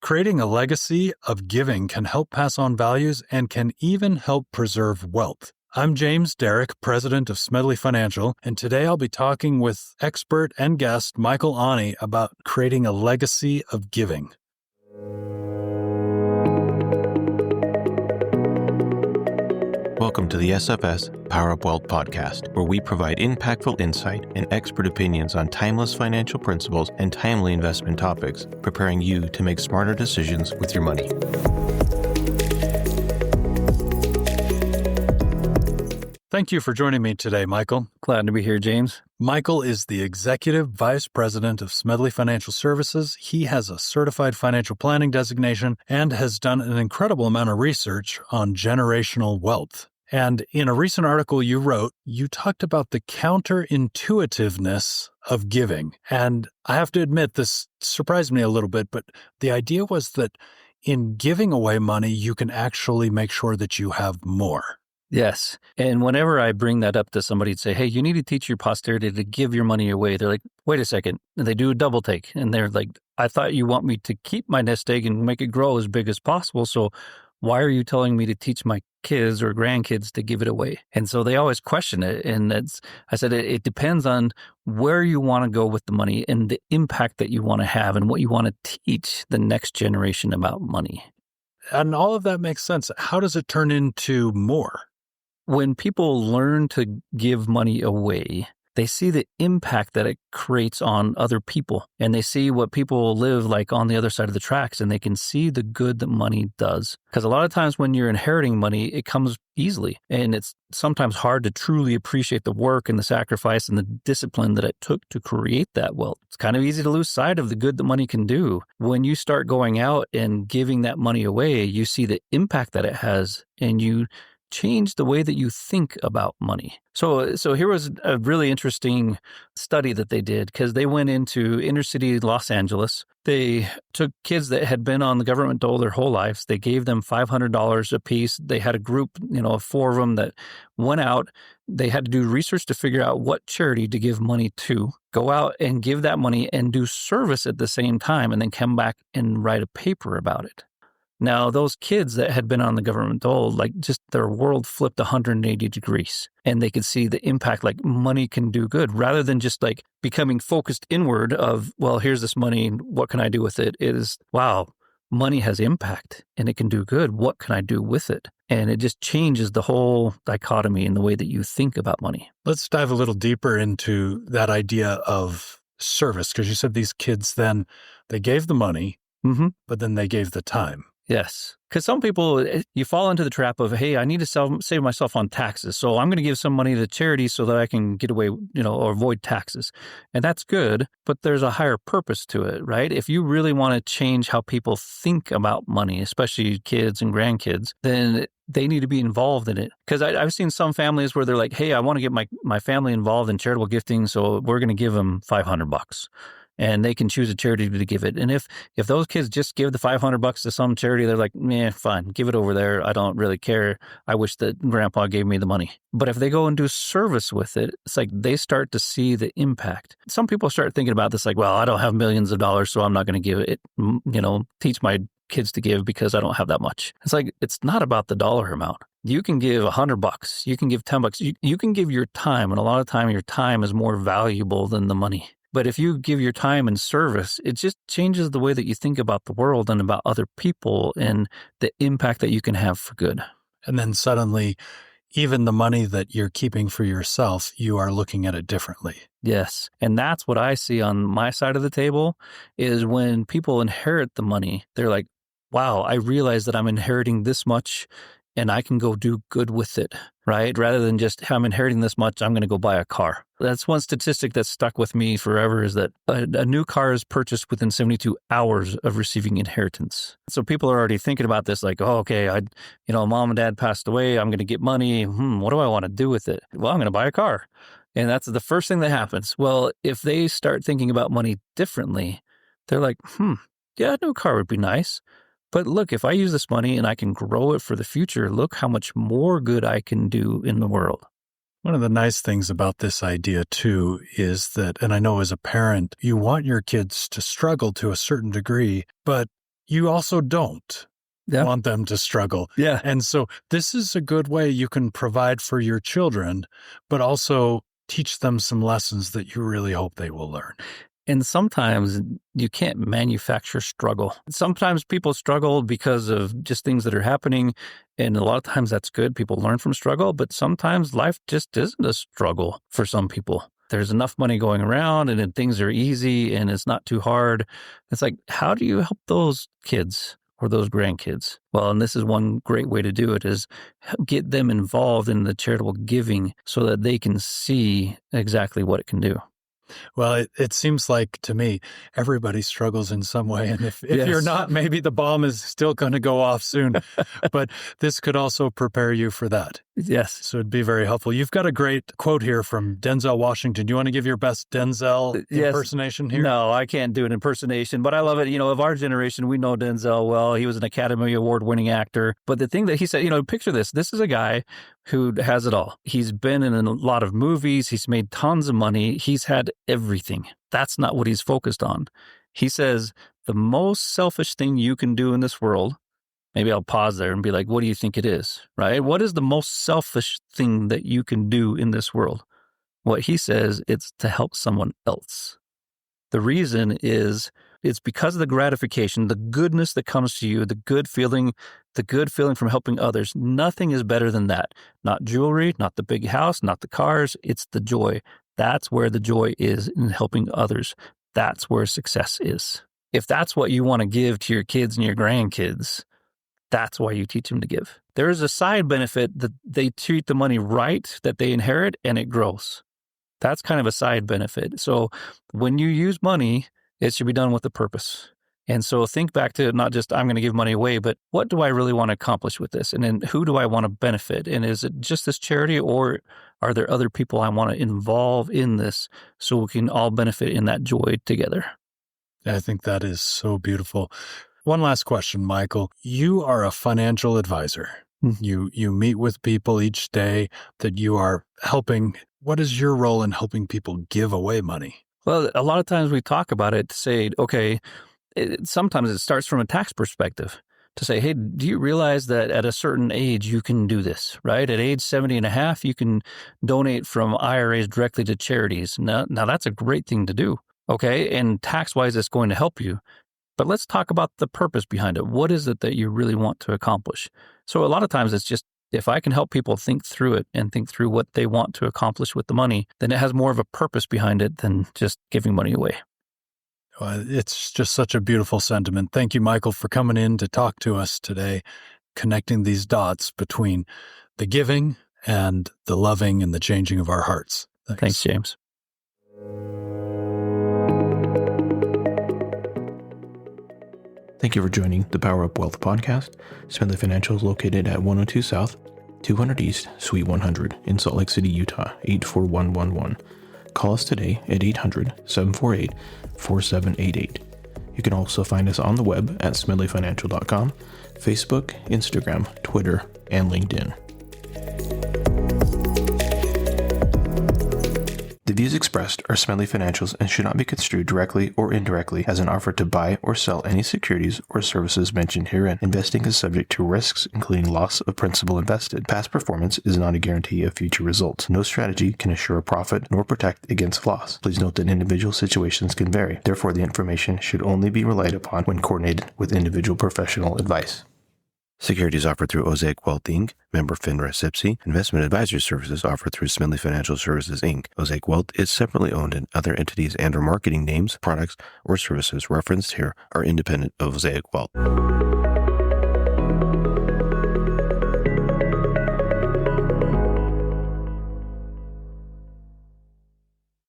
Creating a legacy of giving can help pass on values and can even help preserve wealth. I'm James Derrick, president of Smedley Financial, and today I'll be talking with expert and guest Michael Ani about creating a legacy of giving. Welcome to the SFS Power Up Wealth podcast, where we provide impactful insight and expert opinions on timeless financial principles and timely investment topics, preparing you to make smarter decisions with your money. Thank you for joining me today, Michael. Glad to be here, James. Michael is the Executive Vice President of Smedley Financial Services. He has a certified financial planning designation and has done an incredible amount of research on generational wealth. And in a recent article you wrote, you talked about the counterintuitiveness of giving. And I have to admit, this surprised me a little bit, but the idea was that in giving away money, you can actually make sure that you have more. Yes. And whenever I bring that up to somebody and say, hey, you need to teach your posterity to give your money away, they're like, wait a second. And they do a double take. And they're like, I thought you want me to keep my nest egg and make it grow as big as possible. So why are you telling me to teach my kids or grandkids to give it away? And so they always question it. And I said, it depends on where you want to go with the money and the impact that you want to have and what you want to teach the next generation about money. And all of that makes sense. How does it turn into more? When people learn to give money away, they see the impact that it creates on other people, and they see what people live like on the other side of the tracks, and they can see the good that money does. Because a lot of times when you're inheriting money, it comes easily, and it's sometimes hard to truly appreciate the work and the sacrifice and the discipline that it took to create that wealth. It's kind of easy to lose sight of the good that money can do. When you start going out and giving that money away, you see the impact that it has, and you change the way that you think about money. So here was a really interesting study that they did, because they went into inner city Los Angeles. They took kids that had been on the government dole their whole lives. They gave them $500 a piece. They had a group, of 4 of them that went out. They had to do research to figure out what charity to give money to, go out and give that money and do service at the same time, and then come back and write a paper about it. Now, those kids that had been on the government dole, just their world flipped 180 degrees, and they could see the impact, money can do good, rather than just becoming focused inward of, well, here's this money, what can I do with it? It is, wow, money has impact and it can do good. What can I do with it? And it just changes the whole dichotomy in the way that you think about money. Let's dive a little deeper into that idea of service, because you said these kids then, they gave the money, but then they gave the time. Yes. Because some people, you fall into the trap of, hey, I need to save myself on taxes. So I'm going to give some money to charity so that I can get away, or avoid taxes. And that's good, but there's a higher purpose to it, right? If you really want to change how people think about money, especially kids and grandkids, then they need to be involved in it. Because I've seen some families where they're like, hey, I want to get my family involved in charitable gifting, so we're going to give them $500. And they can choose a charity to give it. And if those kids just give the $500 to some charity, they're like, fine, give it over there. I don't really care. I wish that grandpa gave me the money. But if they go and do service with it, it's like they start to see the impact. Some people start thinking about this well, I don't have millions of dollars, so I'm not going to give it, teach my kids to give because I don't have that much. It's it's not about the dollar amount. You can give $100. You can give $10. You can give your time. And a lot of time, your time is more valuable than the money. But if you give your time in service, it just changes the way that you think about the world and about other people and the impact that you can have for good. And then suddenly, even the money that you're keeping for yourself, you are looking at it differently. Yes. And that's what I see on my side of the table is when people inherit the money, they're like, wow, I realize that I'm inheriting this much and I can go do good with it, right? Rather than just, I'm inheriting this much, I'm going to go buy a car. That's one statistic that's stuck with me forever is that a new car is purchased within 72 hours of receiving inheritance. So people are already thinking about this okay, mom and dad passed away, I'm going to get money. What do I want to do with it? Well, I'm going to buy a car. And that's the first thing that happens. Well, if they start thinking about money differently, they're like, yeah, a new car would be nice. But look, if I use this money and I can grow it for the future, look how much more good I can do in the world. One of the nice things about this idea, too, is that, and I know as a parent, you want your kids to struggle to a certain degree, but you also don't want them to struggle. Yeah. And so this is a good way you can provide for your children, but also teach them some lessons that you really hope they will learn. And sometimes you can't manufacture struggle. Sometimes people struggle because of just things that are happening. And a lot of times that's good. People learn from struggle, but sometimes life just isn't a struggle for some people. There's enough money going around and then things are easy and it's not too hard. It's like, how do you help those kids or those grandkids? Well, and this is one great way to do it is get them involved in the charitable giving so that they can see exactly what it can do. Well, it seems like to me, everybody struggles in some way. And if Yes. you're not, maybe the bomb is still going to go off soon. But this could also prepare you for that. Yes. So it'd be very helpful. You've got a great quote here from Denzel Washington. Do you want to give your best Denzel impersonation here? No, I can't do an impersonation, but I love it. You know, of our generation, we know Denzel well. He was an Academy Award-winning actor. But the thing that he said, you know, picture this. This is a guy who has it all. He's been in a lot of movies. He's made tons of money. He's had everything. That's not what he's focused on. He says, the most selfish thing you can do in this world, maybe I'll pause there and be like, what do you think it is, right? What is the most selfish thing that you can do in this world? What he says, it's to help someone else. The reason is it's because of the gratification, the goodness that comes to you, the good feeling from helping others. Nothing is better than that. Not jewelry, not the big house, not the cars. It's the joy. That's where the joy is in helping others. That's where success is. If that's what you want to give to your kids and your grandkids, that's why you teach them to give. There is a side benefit that they treat the money right, that they inherit, and it grows. That's kind of a side benefit. So when you use money, it should be done with a purpose. And so think back to not just, I'm going to give money away, but what do I really want to accomplish with this? And then who do I want to benefit? And is it just this charity, or are there other people I want to involve in this so we can all benefit in that joy together? I think that is so beautiful. One last question, Michael. You are a financial advisor. You meet with people each day that you are helping. What is your role in helping people give away money? Well, a lot of times we talk about it to say, okay, sometimes it starts from a tax perspective to say, hey, do you realize that at a certain age you can do this, right? At age 70 and a half, you can donate from IRAs directly to charities. Now that's a great thing to do, okay? And tax-wise, it's going to help you. But let's talk about the purpose behind it. What is it that you really want to accomplish? So a lot of times it's just, if I can help people think through it and think through what they want to accomplish with the money, then it has more of a purpose behind it than just giving money away. Well, it's just such a beautiful sentiment. Thank you, Michael, for coming in to talk to us today, connecting these dots between the giving and the loving and the changing of our hearts. Thanks, James. Thank you for joining the Power Up Wealth podcast. Smedley Financial is located at 102 South, 200 East, Suite 100 in Salt Lake City, Utah, 84111. Call us today at 800-748-4788. You can also find us on the web at smedleyfinancial.com, Facebook, Instagram, Twitter, and LinkedIn. The views expressed are Smedley Financial's and should not be construed directly or indirectly as an offer to buy or sell any securities or services mentioned herein. Investing is subject to risks, including loss of principal invested. Past performance is not a guarantee of future results. No strategy can assure a profit nor protect against loss. Please note that individual situations can vary. Therefore, the information should only be relied upon when coordinated with individual professional advice. Securities offered through Osaic Wealth, Inc., member FINRA SIPC. Investment advisory services offered through Smedley Financial Services, Inc. Osaic Wealth is separately owned, and other entities and or marketing names, products, or services referenced here are independent of Osaic Wealth.